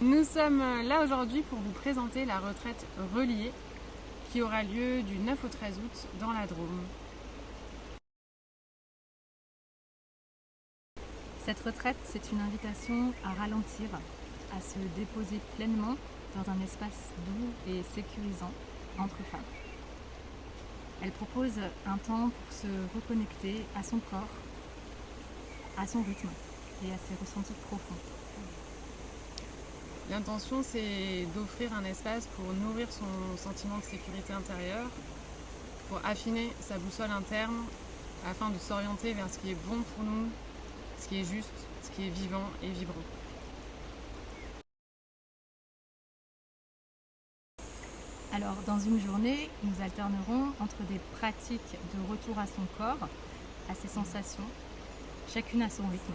Nous sommes là aujourd'hui pour vous présenter la retraite Relier qui aura lieu du 9 au 13 août dans la Drôme. Cette retraite, c'est une invitation à ralentir, à se déposer pleinement dans un espace doux et sécurisant entre femmes. Elle propose un temps pour se reconnecter à son corps, à son rythme et à ses ressentis profonds. L'intention, c'est d'offrir un espace pour nourrir son sentiment de sécurité intérieure, pour affiner sa boussole interne afin de s'orienter vers ce qui est bon pour nous, ce qui est juste, ce qui est vivant et vibrant. Alors, dans une journée, nous alternerons entre des pratiques de retour à son corps, à ses sensations, chacune à son rythme,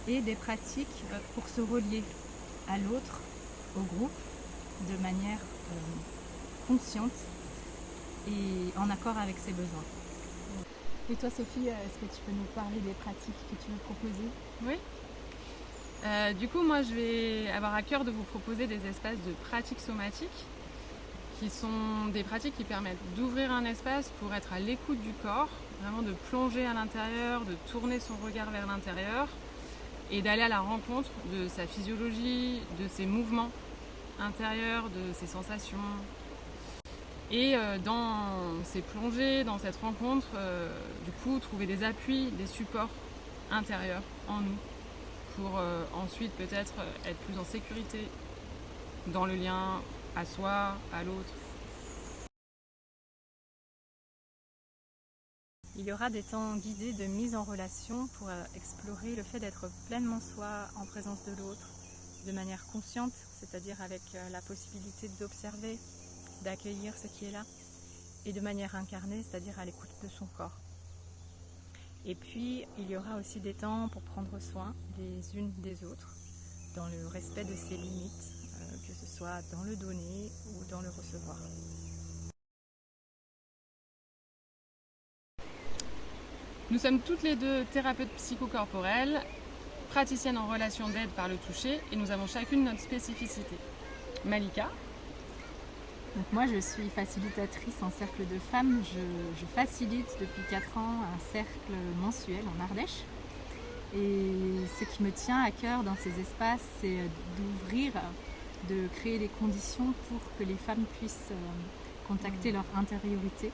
et des pratiques pour se relier à l'autre, au groupe, de manière consciente et en accord avec ses besoins. Et toi, Sophie, est-ce que tu peux nous parler des pratiques que tu veux proposer ? Oui. Du coup, moi, je vais avoir à cœur de vous proposer des espaces de pratiques somatiques qui sont des pratiques qui permettent d'ouvrir un espace pour être à l'écoute du corps, vraiment de plonger à l'intérieur, de tourner son regard vers l'intérieur et d'aller à la rencontre de sa physiologie, de ses mouvements intérieurs, de ses sensations. Et dans ces plongées, dans cette rencontre, du coup, trouver des appuis, des supports intérieurs en nous pour ensuite peut-être être plus en sécurité dans le lien à soi, à l'autre. Il y aura des temps guidés de mise en relation pour explorer le fait d'être pleinement soi en présence de l'autre, de manière consciente, c'est-à-dire avec la possibilité d'observer, d'accueillir ce qui est là, et de manière incarnée, c'est-à-dire à l'écoute de son corps. Et puis, il y aura aussi des temps pour prendre soin les unes des autres, dans le respect de ses limites, que ce soit dans le donner ou dans le recevoir. Nous sommes toutes les deux thérapeutes psychocorporelles, praticiennes en relation d'aide par le toucher et nous avons chacune notre spécificité. Malika. Donc moi, je suis facilitatrice en cercle de femmes. Je facilite depuis 4 ans un cercle mensuel en Ardèche. Et ce qui me tient à cœur dans ces espaces, c'est d'ouvrir, de créer les conditions pour que les femmes puissent contacter leur intériorité,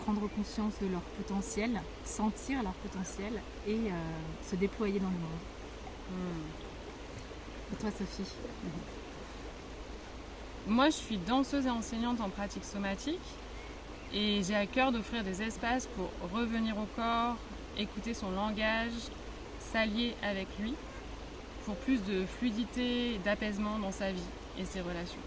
prendre conscience de leur potentiel, sentir leur potentiel et se déployer dans le monde. Et toi, Sophie ? Moi, je suis danseuse et enseignante en pratique somatique et j'ai à cœur d'offrir des espaces pour revenir au corps, écouter son langage, s'allier avec lui pour plus de fluidité et d'apaisement dans sa vie et ses relations.